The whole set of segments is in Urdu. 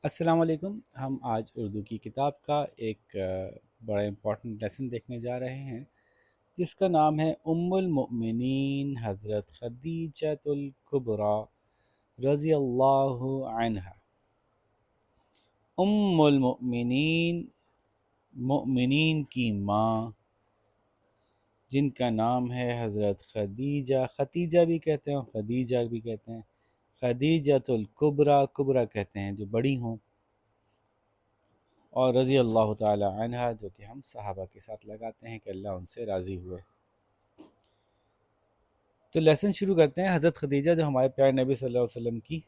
السلام علیکم۔ ہم آج اردو کی کتاب کا ایک بڑا امپورٹنٹ لیسن دیکھنے جا رہے ہیں، جس کا نام ہے ام المؤمنین حضرت خدیجۃ الکبریٰ رضی اللہ عنہا۔ ام المؤمنین، مؤمنین کی ماں، جن کا نام ہے حضرت خدیجہ، ختیجہ بھی کہتے ہیں اور خدیجہ بھی کہتے ہیں، خدیجۃ الکبریٰ، کبریٰ کہتے ہیں جو بڑی ہوں، اور رضی اللہ تعالی عنہ جو کہ ہم صحابہ کے ساتھ لگاتے ہیں کہ اللہ ان سے راضی ہوئے۔ تو لیسن شروع کرتے ہیں۔ حضرت خدیجہ جو ہمارے پیارے نبی صلی اللہ علیہ وسلم کی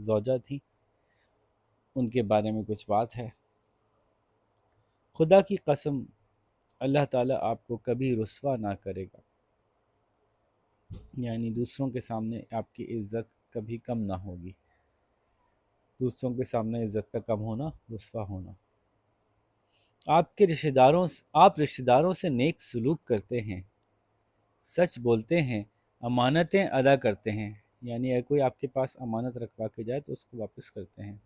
زوجہ تھی، ان کے بارے میں کچھ بات ہے۔ خدا کی قسم، اللہ تعالیٰ آپ کو کبھی رسوا نہ کرے گا، یعنی دوسروں کے سامنے آپ کی عزت کبھی کم نہ ہوگی۔ دوسروں کے سامنے عزت کا کم ہونا، رسوا ہونا۔ آپ رشتہ داروں سے نیک سلوک کرتے ہیں، سچ بولتے ہیں، امانتیں ادا کرتے ہیں، یعنی اگر کوئی آپ کے پاس امانت رکھوا کے جائے تو اس کو واپس کرتے ہیں۔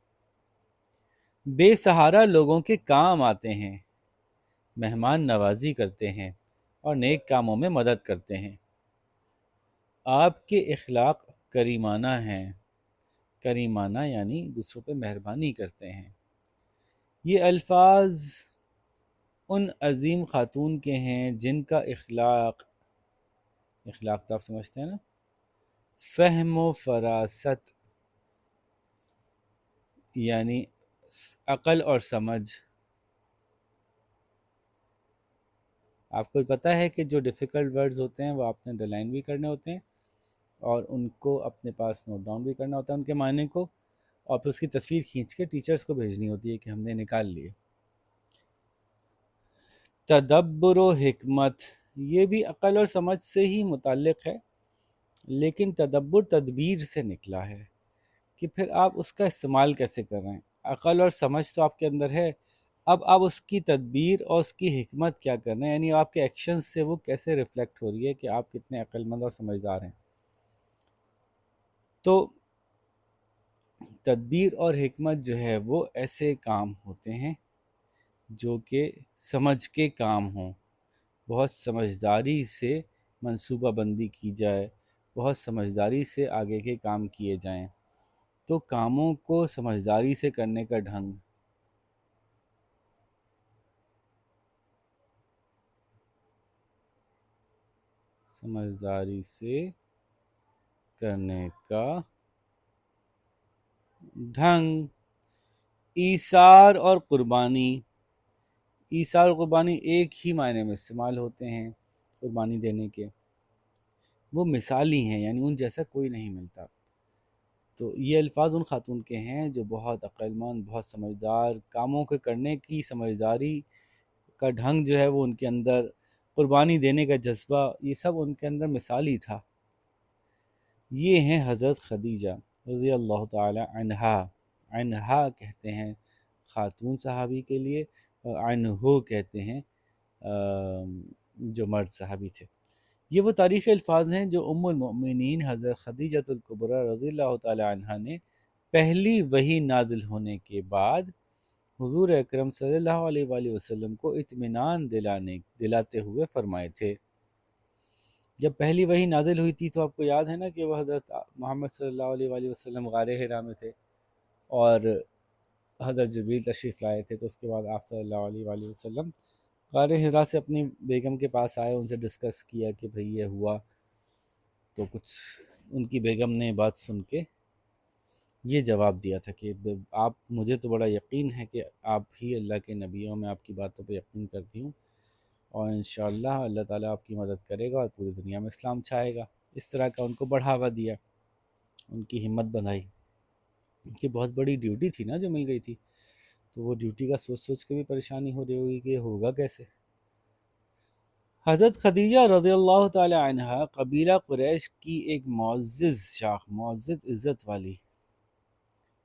بے سہارا لوگوں کے کام آتے ہیں، مہمان نوازی کرتے ہیں اور نیک کاموں میں مدد کرتے ہیں۔ آپ کے اخلاق کریمانہ ہیں، کریمانہ یعنی دوسروں پہ مہربانی کرتے ہیں۔ یہ الفاظ ان عظیم خاتون کے ہیں جن کا اخلاق تو آپ سمجھتے ہیں نا، فہم و فراست، یعنی عقل اور سمجھ۔ آپ کو پتہ ہے کہ جو ڈیفیکلٹ ورڈز ہوتے ہیں وہ آپ نے ڈیلائن بھی کرنے ہوتے ہیں اور ان کو اپنے پاس نوٹ ڈاؤن بھی کرنا ہوتا ہے ان کے معنی کو، اور پھر اس کی تصویر کھینچ کے ٹیچرز کو بھیجنی ہوتی ہے کہ ہم نے نکال لیے۔ تدبر و حکمت، یہ بھی عقل اور سمجھ سے ہی متعلق ہے، لیکن تدبر تدبیر سے نکلا ہے کہ پھر آپ اس کا استعمال کیسے کر رہے ہیں۔ عقل اور سمجھ تو آپ کے اندر ہے، اب آپ اس کی تدبیر اور اس کی حکمت کیا کر رہے ہیں، یعنی آپ کے ایکشن سے وہ کیسے ریفلیکٹ ہو رہی ہے کہ آپ کتنے عقل مند اور سمجھدار ہیں۔ تو تدبیر اور حکمت جو ہے وہ ایسے کام ہوتے ہیں جو کہ سمجھ کے کام ہوں، بہت سمجھداری سے منصوبہ بندی کی جائے، بہت سمجھداری سے آگے کے کام کیے جائیں۔ تو کاموں کو سمجھداری سے کرنے کا ڈھنگ، سمجھداری سے کرنے کا ڈھنگ، ایثار اور قربانی۔ ایثار اور قربانی ایک ہی معنی میں استعمال ہوتے ہیں قربانی دینے کے، وہ مثالی ہیں، یعنی ان جیسا کوئی نہیں ملتا۔ تو یہ الفاظ ان خاتون کے ہیں جو بہت عقل مند، بہت سمجھدار، کاموں کے کرنے کی سمجھداری کا ڈھنگ جو ہے وہ ان کے اندر، قربانی دینے کا جذبہ، یہ سب ان کے اندر مثالی تھا۔ یہ ہیں حضرت خدیجہ رضی اللہ تعالی عنہا۔ عنہا کہتے ہیں خاتون صحابی کے لیے، اور عنہو کہتے ہیں جو مرد صحابی تھے۔ یہ وہ تاریخی الفاظ ہیں جو ام المؤمنین حضرت خدیجۃ الکبریٰ رضی اللہ تعالی عنہا نے پہلی وحی نازل ہونے کے بعد حضور اکرم صلی اللہ علیہ وآلہ وسلم کو اطمینان دلاتے ہوئے فرمائے تھے۔ جب پہلی وحی نازل ہوئی تھی تو آپ کو یاد ہے نا کہ وہ حضرت محمد صلی اللہ علیہ وآلہ وسلم غار حرا میں تھے اور حضرت جبریل تشریف لائے تھے، تو اس کے بعد آپ صلی اللہ علیہ وآلہ وسلم غار حرا سے اپنی بیگم کے پاس آئے، ان سے ڈسکس کیا کہ بھئی یہ ہوا، تو کچھ ان کی بیگم نے بات سن کے یہ جواب دیا تھا کہ آپ، مجھے تو بڑا یقین ہے کہ آپ ہی اللہ کے نبیوں میں آپ کی باتوں پہ یقین کرتی ہوں، اور انشاءاللہ اللہ تعالیٰ آپ کی مدد کرے گا اور پوری دنیا میں اسلام چھائے گا۔ اس طرح کا ان کو بڑھاوا دیا، ان کی ہمت بندھائی۔ ان کی بہت بڑی ڈیوٹی تھی نا جو مل گئی تھی، تو وہ ڈیوٹی کا سوچ سوچ کے بھی پریشانی ہو رہی ہوگی کہ یہ ہوگا کیسے۔ حضرت خدیجہ رضی اللہ تعالی عنہ قبیلہ قریش کی ایک معزز شاخ، معزز عزت والی۔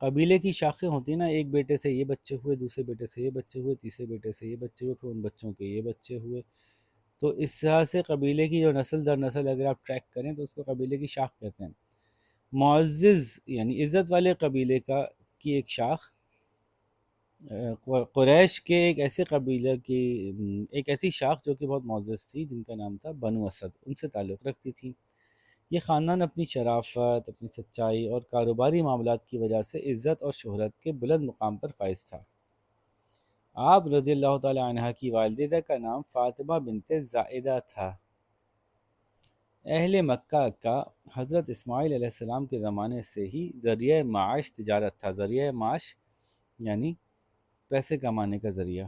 قبیلے کی شاخیں ہوتی ہیں نا، ایک بیٹے سے یہ بچے ہوئے، دوسرے بیٹے سے یہ بچے ہوئے، تیسرے بیٹے سے یہ بچے ہوئے، پھر ان بچوں کے یہ بچے ہوئے۔ تو اس طرح سے قبیلے کی جو نسل در نسل اگر آپ ٹریک کریں تو اس کو قبیلے کی شاخ کہتے ہیں۔ معزز یعنی عزت والے قبیلے کا کی ایک شاخ قریش کے ایک ایسے قبیلہ کی ایک ایسی شاخ جو کہ بہت معزز تھی، جن کا نام تھا بنو اسد، ان سے تعلق رکھتی تھی۔ یہ خاندان اپنی شرافت، اپنی سچائی اور کاروباری معاملات کی وجہ سے عزت اور شہرت کے بلند مقام پر فائز تھا۔ آپ رضی اللہ تعالی عنہ کی والدہ کا نام فاطمہ بنت زائدہ تھا۔ اہل مکہ کا حضرت اسماعیل علیہ السلام کے زمانے سے ہی ذریعہ معاش تجارت تھا۔ ذریعہ معاش یعنی پیسے کمانے کا ذریعہ،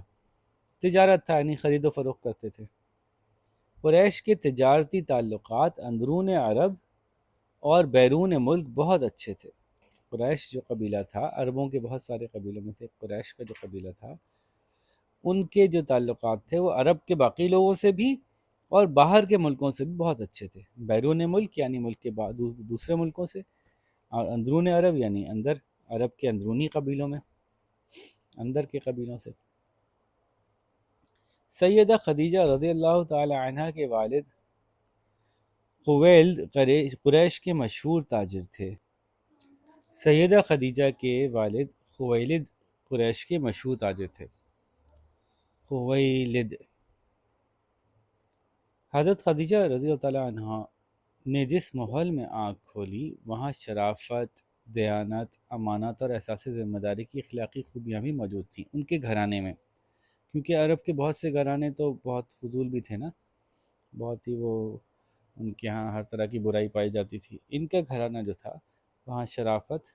تجارت تھا، یعنی خرید و فروخت کرتے تھے۔ قریش کے تجارتی تعلقات اندرون عرب اور بیرون ملک بہت اچھے تھے۔ قریش جو قبیلہ تھا، عربوں کے بہت سارے قبیلوں میں سے قریش کا جو قبیلہ تھا، ان کے جو تعلقات تھے وہ عرب کے باقی لوگوں سے بھی اور باہر کے ملکوں سے بھی بہت اچھے تھے۔ بیرون ملک یعنی ملک کے دوسرے ملکوں سے، اور اندرون عرب یعنی اندر عرب کے اندرونی قبیلوں میں، اندر کے قبیلوں سے۔ سیدہ خدیجہ رضی اللہ تعالی عنہ کے والد خویلد قریش کے مشہور تاجر تھے۔ سیدہ خدیجہ کے والد خویلد قریش کے مشہور تاجر تھے۔ خویلد، حضرت خدیجہ رضی اللہ تعالی عنہ نے جس ماحول میں آنکھ کھولی، وہاں شرافت، دیانت، امانت اور احساس ذمہ داری کی اخلاقی خوبیاں بھی موجود تھیں ان کے گھرانے میں، کیونکہ عرب کے بہت سے گھرانے تو بہت فضول بھی تھے نا، بہت ہی وہ ان کے ہاں ہر طرح کی برائی پائی جاتی تھی۔ ان کا گھرانہ جو تھا وہاں شرافت،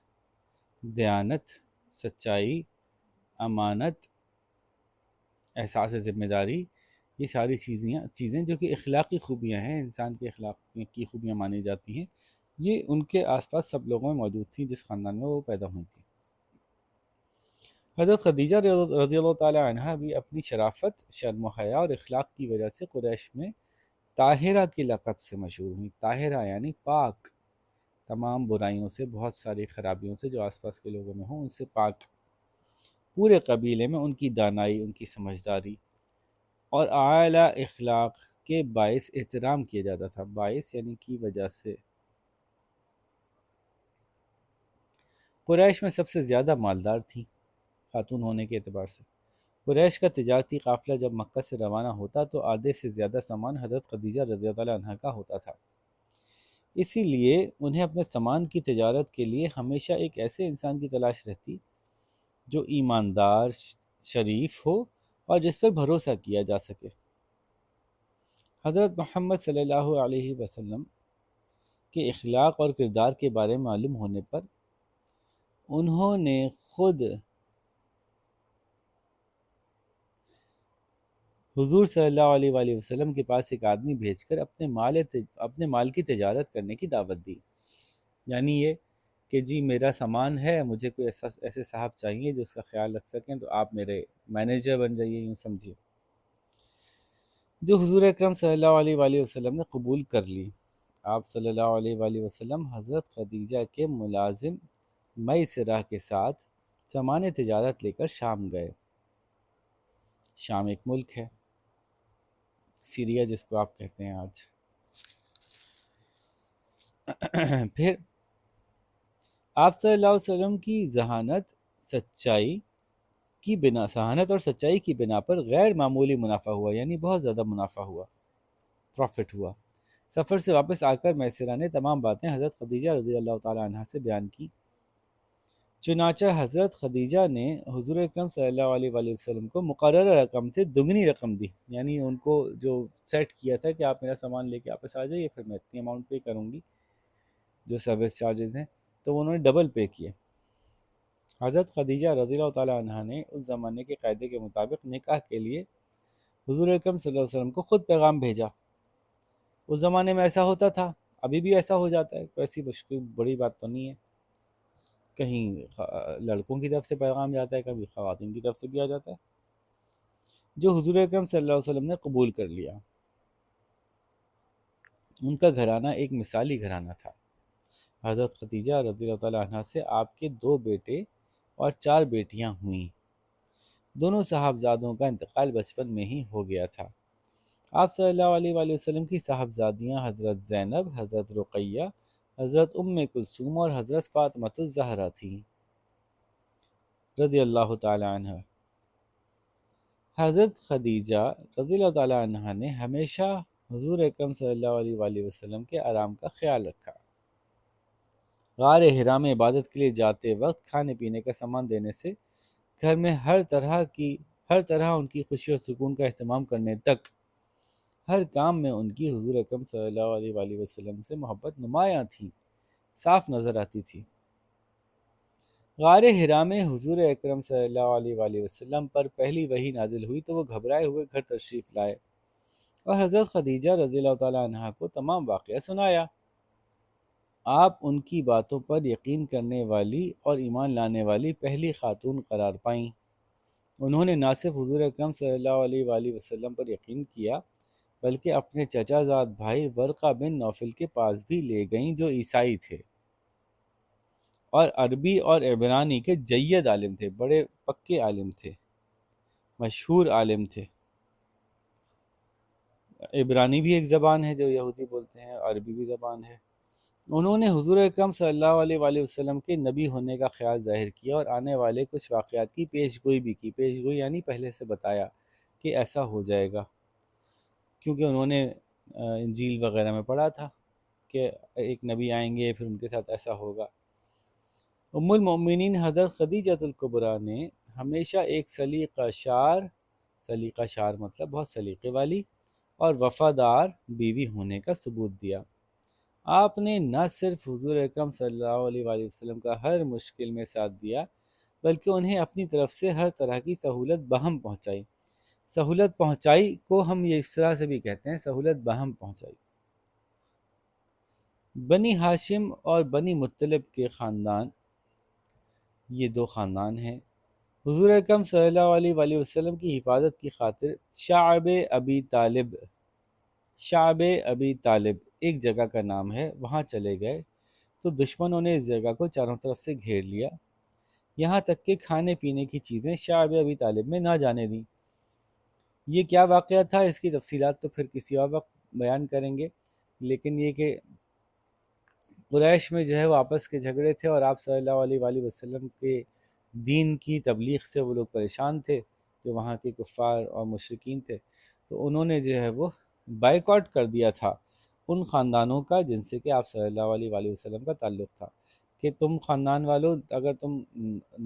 دیانت، سچائی، امانت، احساس ذمہ داری، یہ ساری چیزیں جو کہ اخلاقی خوبیاں ہیں، انسان کے اخلاق کی خوبیاں مانی جاتی ہیں، یہ ان کے آس پاس سب لوگوں میں موجود تھیں جس خاندان میں وہ پیدا ہوئی تھیں۔ حضرت خدیجہ رضی اللہ تعالی عنہ بھی اپنی شرافت، شرم و حیا اور اخلاق کی وجہ سے قریش میں طاہرہ کے لقب سے مشہور ہوئی۔ طاہرہ یعنی پاک، تمام برائیوں سے، بہت ساری خرابیوں سے جو آس پاس کے لوگوں میں ہوں ان سے پاک۔ پورے قبیلے میں ان کی دانائی، ان کی سمجھداری اور اعلیٰ اخلاق کے باعث احترام کیا جاتا تھا۔ باعث یعنی کی وجہ سے۔ قریش میں سب سے زیادہ مالدار تھیں خاتون ہونے کے اعتبار سے۔ قریش کا تجارتی قافلہ جب مکہ سے روانہ ہوتا تو آدھے سے زیادہ سامان حضرت خدیجہ رضی اللہ عنہ کا ہوتا تھا۔ اسی لیے انہیں اپنے سامان کی تجارت کے لیے ہمیشہ ایک ایسے انسان کی تلاش رہتی جو ایماندار، شریف ہو اور جس پر بھروسہ کیا جا سکے۔ حضرت محمد صلی اللہ علیہ وسلم کے اخلاق اور کردار کے بارے میں معلوم ہونے پر انہوں نے خود حضور صلی اللہ علیہ وآلہ وسلم کے پاس ایک آدمی بھیج کر اپنے مال کی تجارت کرنے کی دعوت دی۔ یعنی یہ کہ جی میرا سامان ہے، مجھے کوئی ایسے صاحب چاہیے جو اس کا خیال رکھ سکیں، تو آپ میرے مینیجر بن جائیے، یوں سمجھیے، جو حضور اکرم صلی اللہ علیہ وآلہ وسلم نے قبول کر لی۔ آپ صلی اللہ علیہ وآلہ وسلم حضرت خدیجہ کے ملازم میسرہ کے ساتھ سامان تجارت لے کر شام گئے۔ شام ایک ملک ہے، سیریا جس کو آپ کہتے ہیں آج۔ پھر آپ صلی اللہ علیہ وسلم کی ذہانت اور سچائی کی بنا پر غیر معمولی منافع ہوا، یعنی بہت زیادہ منافع ہوا، پروفٹ ہوا۔ سفر سے واپس آ کر میسرہ نے تمام باتیں حضرت خدیجہ رضی اللہ تعالی عنہ سے بیان کی۔ چنانچہ حضرت خدیجہ نے حضور اکرم صلی اللہ علیہ وآلہ وسلم کو مقررہ رقم سے دگنی رقم دی، یعنی ان کو جو سیٹ کیا تھا کہ آپ میرا سامان لے کے واپس آ جائیے، پھر میں اتنی اماؤنٹ پے کروں گی جو سروس چارجز ہیں، تو انہوں نے ڈبل پے کیے۔ حضرت خدیجہ رضی اللہ تعالی عنہ نے اس زمانے کے قاعدے کے مطابق نکاح کے لیے حضور اکرم صلی اللہ علیہ وسلم کو خود پیغام بھیجا۔ اس زمانے میں ایسا ہوتا تھا، ابھی بھی ایسا ہو جاتا ہے، کوئی ایسی مشکل بڑی بات تو نہیں ہے۔ کہیں لڑکوں کی طرف سے پیغام جاتا ہے، کبھی خواتین کی طرف سے بھی آ جاتا ہے، جو حضور اکرم صلی اللہ علیہ وسلم نے قبول کر لیا۔ ان کا گھرانہ ایک مثالی گھرانہ تھا۔ حضرت خدیجہ رضی اللہ تعالیٰ عنہ سے آپ کے 2 بیٹے اور 4 بیٹیاں ہوئیں۔ دونوں صاحبزادوں کا انتقال بچپن میں ہی ہو گیا تھا۔ آپ صلی اللہ علیہ وآلہ وسلم کی صاحبزادیاں حضرت زینب، حضرت رقیہ، حضرت ام کلثوم اور حضرت فاطمہ الزہرا تھیں۔ رضی اللہ تعالی عنہ۔ حضرت خدیجہ رضی اللہ تعالی عنہ نے ہمیشہ حضور اکرم صلی اللہ علیہ وآلہ وسلم کے آرام کا خیال رکھا۔ غار حرا میں عبادت کے لیے جاتے وقت کھانے پینے کا سامان دینے سے گھر میں ہر طرح ان کی خوشی اور سکون کا اہتمام کرنے تک ہر کام میں ان کی حضور اکرم صلی اللہ علیہ وآلہ وسلم سے محبت نمایاں تھی، صاف نظر آتی تھی۔ غار حرا میں حضور اکرم صلی اللہ علیہ وآلہ وسلم پر پہلی وحی نازل ہوئی تو وہ گھبرائے ہوئے گھر تشریف لائے اور حضرت خدیجہ رضی اللہ تعالی عنہا کو تمام واقعہ سنایا۔ آپ ان کی باتوں پر یقین کرنے والی اور ایمان لانے والی پہلی خاتون قرار پائیں۔ انہوں نے نہ صرف حضور اکرم صلی اللہ علیہ وآلہ وسلم پر یقین کیا بلکہ اپنے چچا زاد بھائی ورقہ بن نوفل کے پاس بھی لے گئیں جو عیسائی تھے اور عربی اور عبرانی کے جید عالم تھے، بڑے پکے عالم تھے، مشہور عالم تھے۔ عبرانی بھی ایک زبان ہے جو یہودی بولتے ہیں، عربی بھی زبان ہے۔ انہوں نے حضور اکرم صلی اللہ علیہ وآلہ وسلم کے نبی ہونے کا خیال ظاہر کیا اور آنے والے کچھ واقعات کی پیش گوئی بھی کی۔ پیش گوئی یعنی پہلے سے بتایا کہ ایسا ہو جائے گا، کیونکہ انہوں نے انجیل وغیرہ میں پڑھا تھا کہ ایک نبی آئیں گے پھر ان کے ساتھ ایسا ہوگا۔ ام المؤمنین حضرت خدیجہ الکبریٰ نے ہمیشہ ایک سلیقہ شار مطلب بہت سلیقے والی اور وفادار بیوی ہونے کا ثبوت دیا۔ آپ نے نہ صرف حضور اکرم صلی اللہ علیہ وآلہ وسلم کا ہر مشکل میں ساتھ دیا بلکہ انہیں اپنی طرف سے ہر طرح کی سہولت بہم پہنچائی۔ سہولت پہنچائی کو ہم یہ اس طرح سے بھی کہتے ہیں، سہولت بہم پہنچائی۔ بنی ہاشم اور بنی مطلب کے خاندان، یہ دو خاندان ہیں، حضور اکرم صلی اللہ علیہ وآلہ وسلم کی حفاظت کی خاطر شعب ابی طالب ایک جگہ کا نام ہے، وہاں چلے گئے تو دشمنوں نے اس جگہ کو چاروں طرف سے گھیر لیا، یہاں تک کہ کھانے پینے کی چیزیں شعب ابی طالب میں نہ جانے دیں۔ یہ کیا واقعہ تھا اس کی تفصیلات تو پھر کسی اور وقت بیان کریں گے، لیکن یہ کہ قریش میں جو ہے وہ آپس کے جھگڑے تھے اور آپ صلی اللہ علیہ وآلہ وسلم کے دین کی تبلیغ سے وہ لوگ پریشان تھے جو وہاں کے کفار اور مشرکین تھے، تو انہوں نے جو ہے وہ بائیکاٹ کر دیا تھا ان خاندانوں کا جن سے کہ آپ صلی اللہ علیہ وآلہ وسلم کا تعلق تھا، کہ تم خاندان والوں اگر تم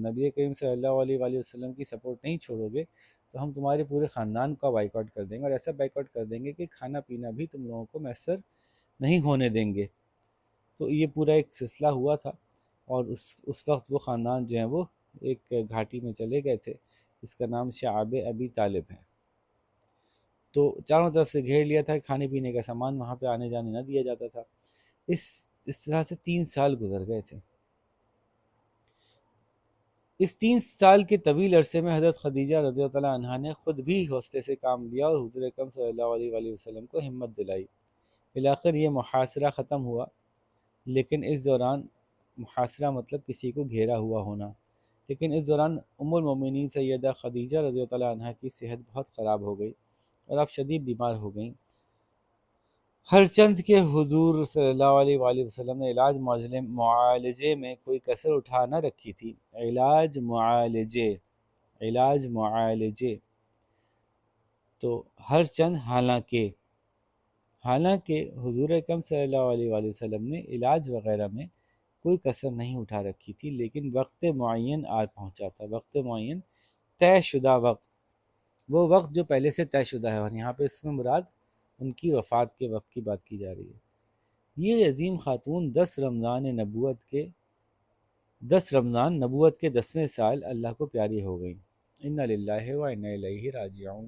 نبی کریم صلی اللہ علیہ وآلہ وسلم کی سپورٹ نہیں چھوڑو گے تو ہم تمہارے پورے خاندان کا بائیکاٹ کر دیں گے، اور ایسا بائیکاٹ کر دیں گے کہ کھانا پینا بھی تم لوگوں کو میسر نہیں ہونے دیں گے۔ تو یہ پورا ایک سلسلہ ہوا تھا، اور اس وقت وہ خاندان جو ہیں وہ ایک گھاٹی میں چلے گئے تھے، اس کا نام شعب ابی طالب ہے۔ تو چاروں طرف سے گھیر لیا تھا، کھانے پینے کا سامان وہاں پہ آنے جانے نہ دیا جاتا تھا۔ اس طرح سے 3 سال گزر گئے تھے۔ اس 3 سال کے طویل عرصے میں حضرت خدیجہ رضی اللہ تعالیٰ عنہا نے خود بھی حوصلے سے کام لیا اور حضور اکرم صلی اللہ علیہ وآلہ وسلم کو ہمت دلائی۔ بالآخر یہ محاصرہ ختم ہوا، لیکن اس دوران محاصرہ مطلب کسی کو گھیرا ہوا ہونا، لیکن اس دوران ام المومنین سیدہ خدیجہ رضی اللہ تعالیٰ عنہا کی صحت بہت خراب ہو گئی اور آپ شدید بیمار ہو گئیں۔ ہر چند کے حضور صلی اللہ علیہ وآلہ وسلم نے معالجے میں کوئی کسر اٹھا نہ رکھی تھی۔ علاج معالجے تو ہر چند حالانکہ حضور اکرم صلی اللہ علیہ وآلہ وسلم نے علاج وغیرہ میں کوئی کسر نہیں اٹھا رکھی تھی، لیکن وقت معین آ پہنچا تھا۔ وقت معین، طے شدہ وقت، وہ وقت جو پہلے سے طے شدہ ہے، اور یہاں پہ اس میں مراد ان کی وفات کے وقت کی بات کی جا رہی ہے۔ یہ عظیم خاتون 10 رمضان نبوت کے 10ویں سال اللہ کو پیاری ہو گئیں۔ انا للہ و انا الیہ راجعون۔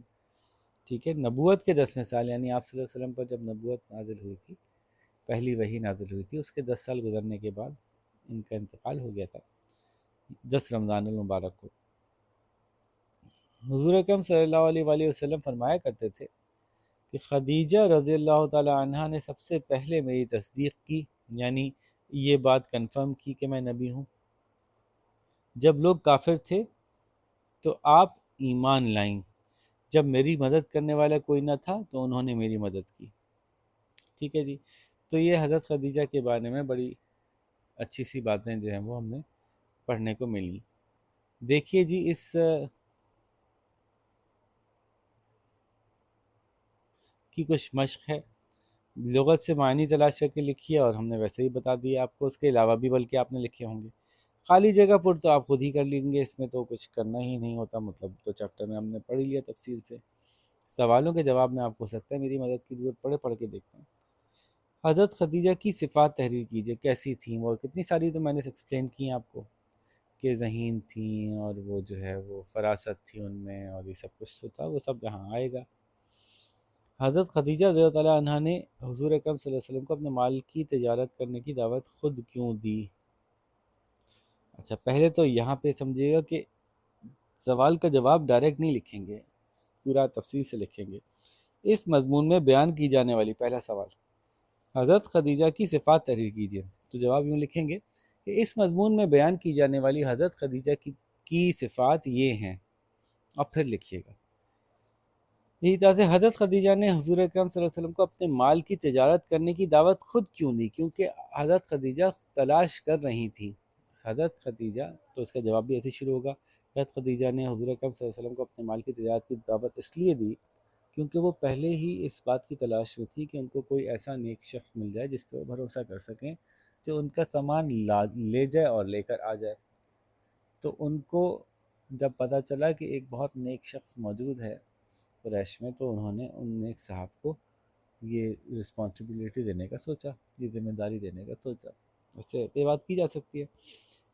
ٹھیک ہے، نبوت کے 10ویں سال یعنی آپ صلی اللہ علیہ وسلم پر جب نبوت نازل ہوئی تھی، پہلی وحی نازل ہوئی تھی، اس کے 10 سال گزرنے کے بعد ان کا انتقال ہو گیا تھا 10 رمضان المبارک کو۔ حضور اکرم صلی اللہ علیہ وآلہ وسلم فرمایا کرتے تھے کہ خدیجہ رضی اللہ تعالی عنہا نے سب سے پہلے میری تصدیق کی، یعنی یہ بات کنفرم کی کہ میں نبی ہوں۔ جب لوگ کافر تھے تو آپ ایمان لائیں، جب میری مدد کرنے والا کوئی نہ تھا تو انہوں نے میری مدد کی۔ ٹھیک ہے جی، تو یہ حضرت خدیجہ کے بارے میں بڑی اچھی سی باتیں جو ہیں وہ ہم نے پڑھنے کو ملی۔ دیکھیے جی، اس کی کچھ مشق ہے، لغت سے معنی تلاش کر کے لکھیے، اور ہم نے ویسے ہی بتا دیا آپ کو، اس کے علاوہ بھی بلکہ آپ نے لکھے ہوں گے۔ خالی جگہ پر تو آپ خود ہی کر لیں گے، اس میں تو کچھ کرنا ہی نہیں ہوتا، مطلب تو چیپٹر میں ہم نے پڑھ ہی لیا تفصیل سے۔ سوالوں کے جواب میں آپ کو ہو سکتا ہے میری مدد کی ضرورت پڑے، پڑھ کے دیکھتے ہیں۔ حضرت خدیجہ کی صفات تحریر کیجیے، کیسی تھیں وہ؟ کتنی ساری تو میں نے ایکسپلین کی ہیں آپ کو، کہ ذہین تھیں، اور وہ جو ہے وہ فراست تھی ان میں، اور یہ سب کچھ تو تھا، وہ سب یہاں آئے گا۔ حضرت خدیجہ رضی اللہ عنہ نے حضور اکرم صلی اللہ علیہ وسلم کو اپنے مال کی تجارت کرنے کی دعوت خود کیوں دی؟ اچھا، پہلے تو یہاں پہ سمجھیے گا کہ سوال کا جواب ڈائریکٹ نہیں لکھیں گے، پورا تفصیل سے لکھیں گے۔ اس مضمون میں بیان کی جانے والی، پہلا سوال، حضرت خدیجہ کی صفات تحریر کیجیے، تو جواب یوں لکھیں گے کہ اس مضمون میں بیان کی جانے والی حضرت خدیجہ کی صفات یہ ہیں، اور پھر لکھیے گا۔ اسی طرح سے حضرت خدیجہ نے حضور اکرم صلی اللہ علیہ وسلم کو اپنے مال کی تجارت کرنے کی دعوت خود کیوں دی؟ کیونکہ حضرت خدیجہ تلاش کر رہی تھی۔ حضرت خدیجہ، تو اس کا جواب بھی ایسے شروع ہوگا، حضرت خدیجہ نے حضور اکرم صلی اللہ علیہ وسلم کو اپنے مال کی تجارت کی دعوت اس لیے دی کیونکہ وہ پہلے ہی اس بات کی تلاش میں تھی کہ ان کو کوئی ایسا نیک شخص مل جائے جس پہ وہ بھروسہ کر سکیں، جو ان کا سامان لے جائے اور لے کر آ جائے۔ تو ان کو جب پتہ چلا کہ ایک بہت نیک شخص موجود ہے قریش میں، تو انہوں نے ان نیک صاحب کو یہ رسپانسبلٹی دینے کا سوچا، یہ ذمہ داری دینے کا سوچا۔ ویسے یہ بات کی جا سکتی ہے۔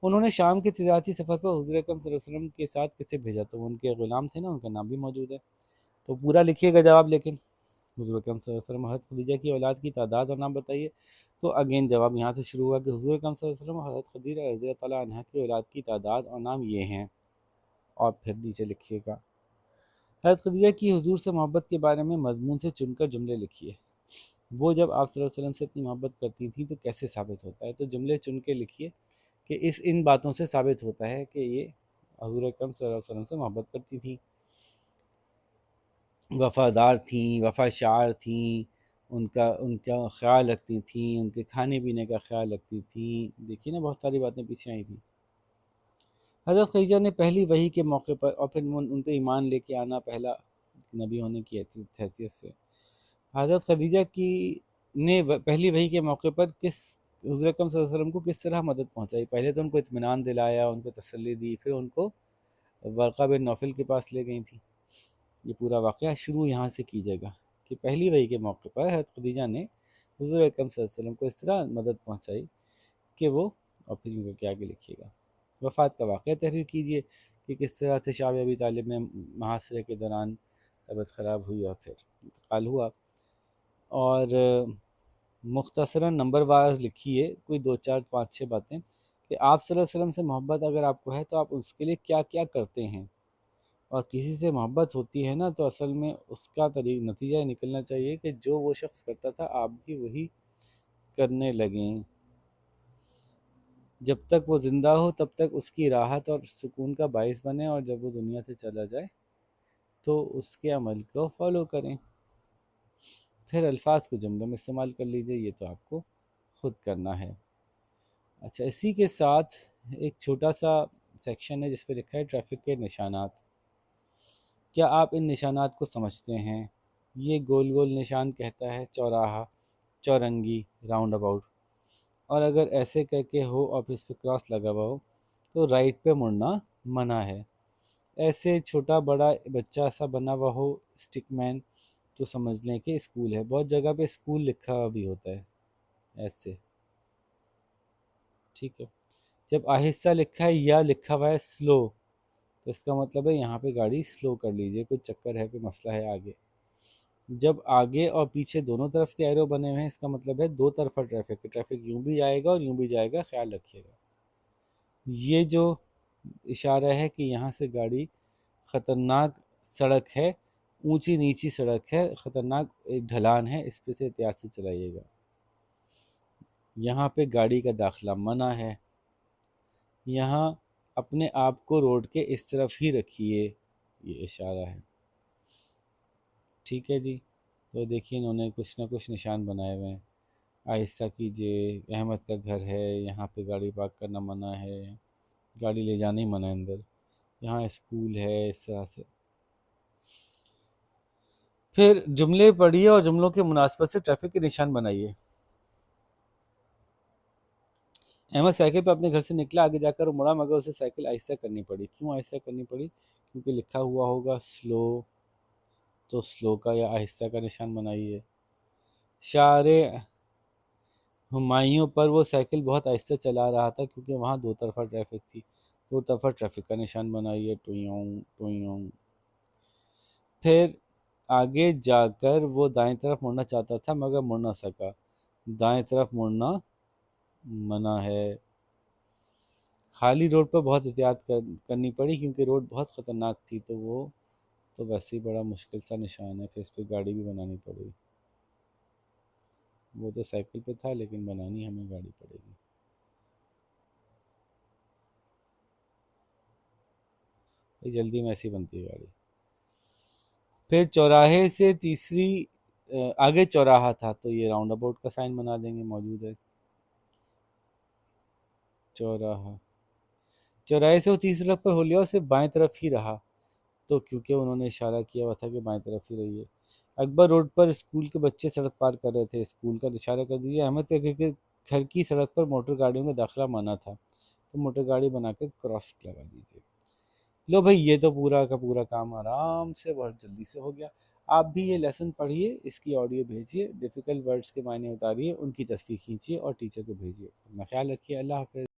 انہوں نے شام کے تجارتی سفر پر حضور اکرم صلی اللہ علیہ وسلم کے ساتھ کسے بھیجا؟ تو وہ ان کے غلام تھے نا، ان کا نام بھی موجود ہے، تو پورا لکھیے گا جواب۔ لیکن حضور اکرم صلی اللہ علیہ وسلم حضرت خدیجہ کی اولاد کی تعداد اور نام بتائیے، تو اگین جواب یہاں سے شروع ہوا کہ حضور اکرم صلی اللہ علیہ وسلم اور حضرت خدیجہ رضی اللہ تعالیٰ عنہ کی اولاد کی تعداد اور نام یہ ہیں، اور پھر نیچے لکھیے گا۔ حضرت خدیجہ کی حضور سے محبت کے بارے میں مضمون سے چن کر جملے لکھیے۔ وہ جب آپ صلی اللہ علیہ وسلم سے اتنی محبت کرتی تھیں تو کیسے ثابت ہوتا ہے؟ تو جملے چن کے لکھیے کہ ان باتوں سے ثابت ہوتا ہے کہ یہ حضور اکرم صلی اللہ علیہ وسلم سے محبت کرتی تھیں، وفادار تھیں، وفا شعار تھیں، ان کا خیال رکھتی تھیں، ان کے کھانے پینے کا خیال رکھتی تھیں۔ دیکھیے نا، بہت ساری باتیں پیچھے آئی تھیں۔ حضرت خدیجہ نے پہلی وحی کے موقع پر، اور پھر ان پہ ایمان لے کے آنا، پہلا نبی ہونے کی حیثیت سے، حضرت خدیجہ کی نے پہلی وحی کے موقع پر حضور اکرم صلی اللہ علیہ وسلم کو کس طرح مدد پہنچائی؟ پہلے تو ان کو اطمینان دلایا، ان کو تسلی دی، پھر ان کو ورقہ بن نوفل کے پاس لے گئی تھیں۔ یہ پورا واقعہ شروع یہاں سے کیجیے گا کہ پہلی وحی کے موقع پر حضرت خدیجہ نے حضور اکرم صلی اللہ علیہ وسلم کو اس طرح مدد پہنچائی کہ وہ، اور پھر ان کو آگے لکھیے گا۔ وفات کا واقعہ تحریر کیجیے کہ کس طرح سے شعب ابی طالب میں محاصرے کے دوران طبیعت خراب ہوئی اور پھر انتقال ہوا، اور مختصراً نمبر وار لکھیے، کوئی 2 4 5 6 باتیں، کہ آپ صلی اللہ علیہ وسلم سے محبت اگر آپ کو ہے تو آپ اس کے لیے کیا کیا کرتے ہیں، اور کسی سے محبت ہوتی ہے نا تو اصل میں اس کا نتیجہ یہ نکلنا چاہیے کہ جو وہ شخص کرتا تھا آپ بھی وہی کرنے لگیں، جب تک وہ زندہ ہو تب تک اس کی راحت اور سکون کا باعث بنے، اور جب وہ دنیا سے چلا جائے تو اس کے عمل کو فالو کریں۔ پھر الفاظ کو جملوں میں استعمال کر لیجئے، یہ تو آپ کو خود کرنا ہے۔ اچھا، اسی کے ساتھ ایک چھوٹا سا سیکشن ہے جس پہ لکھا ہے ٹریفک کے نشانات۔ کیا آپ ان نشانات کو سمجھتے ہیں؟ یہ گول گول نشان کہتا ہے چوراہا، چورنگی، راؤنڈ اباؤٹ، اور اگر ایسے کر کے ہو اور پھر اس پہ کراس لگا ہوا ہو تو رائٹ پہ مڑنا منع ہے۔ ایسے چھوٹا بڑا بچہ سا بنا ہوا ہو اسٹک مین، تو سمجھ لیں کہ اسکول ہے۔ بہت جگہ پہ اسکول لکھا ہوا بھی ہوتا ہے ایسے، ٹھیک ہے۔ جب آہستہ لکھا ہے یا لکھا ہوا ہے سلو، تو اس کا مطلب ہے یہاں پہ گاڑی سلو کر لیجئے، کوئی چکر ہے، کوئی مسئلہ ہے آگے۔ جب آگے اور پیچھے دونوں طرف کے ایرو بنے ہوئے ہیں، اس کا مطلب ہے دو طرفہ ٹریفک یوں بھی جائے گا اور یوں بھی جائے گا، خیال رکھیے گا۔ یہ جو اشارہ ہے کہ یہاں سے گاڑی خطرناک سڑک ہے، اونچی نیچی سڑک ہے، خطرناک ایک ڈھلان ہے، اس پہ سے احتیاط سے چلائیے گا۔ یہاں پہ گاڑی کا داخلہ منع ہے، یہاں اپنے آپ کو روڈ کے اس طرف ہی رکھیے، یہ اشارہ ہے، ٹھیک ہے جی۔ تو دیکھیے انہوں نے کچھ نہ کچھ نشان بنائے ہوئے ہیں۔ آہستہ کیجیے، احمد کا گھر ہے، یہاں پہ گاڑی پارک کرنا منع ہے، گاڑی لے جانا ہی منع ہے اندر۔ یہاں اسکول ہے، اس طرح سے۔ پھر جملے پڑھیے اور جملوں کے مناسبت سے ٹریفک کے نشان بنائیے۔ احمد سائیکل پہ اپنے گھر سے نکلا، آگے جا کر وہ مڑا مگر اسے سائیکل آہستہ کرنی پڑی۔ کیوں آہستہ کرنی پڑی؟ کیونکہ لکھا ہوا ہوگا سلو، تو سلو کا یا آہستہ کا نشان بنائیے۔ شارع ہمایوں پر وہ سائیکل بہت آہستہ چلا رہا تھا کیونکہ وہاں دو طرفہ ٹریفک تھی، دو طرفہ ٹریفک کا نشان بنائیے، ٹویوں ٹویوں۔ پھر آگے جا کر وہ دائیں طرف مڑنا چاہتا تھا مگر مڑ نہ سکا، دائیں طرف مڑنا منع ہے۔ خالی روڈ پر بہت احتیاط کرنی پڑی کیونکہ روڈ بہت خطرناک تھی، تو وہ تو ویسے ہی بڑا مشکل سا نشان ہے، پھر اس پہ گاڑی بھی بنانی پڑے گی۔ وہ تو سائیکل پہ تھا لیکن بنانی ہمیں گاڑی پڑے گی۔ جلدی میں ایسی بنتی ہے گاڑی۔ پھر چوراہے سے تیسری آگے چوراہا تھا تو یہ راؤنڈ اباؤٹ کا سائن بنا دیں گے، موجود ہے چوراہا۔ چوراہے سے وہ تیسری سڑک پر ہو لیا، اسے بائیں طرف ہی رہا، تو کیونکہ انہوں نے اشارہ کیا ہوا تھا کہ بائیں طرف ہی رہیے۔ اکبر روڈ پر اسکول کے بچے سڑک پار کر رہے تھے، اسکول کا اشارہ کر دیجیے۔ احمد کے گھر کی سڑک پر موٹر گاڑیوں کا داخلہ منع تھا، تو موٹر گاڑی بنا کے کراس لگا دیجیے۔ لو بھائی، یہ تو پورا کا پورا کام آرام سے بہت جلدی سے ہو گیا۔ آپ بھی یہ لیسن پڑھیے، اس کی آڈیو بھیجیے، ڈیفیکلٹ ورڈز کے معنی اتاریے، ان کی تصویر کھینچیے اور ٹیچر کو بھیجیے۔ اپنا خیال رکھیے، اللہ حافظ۔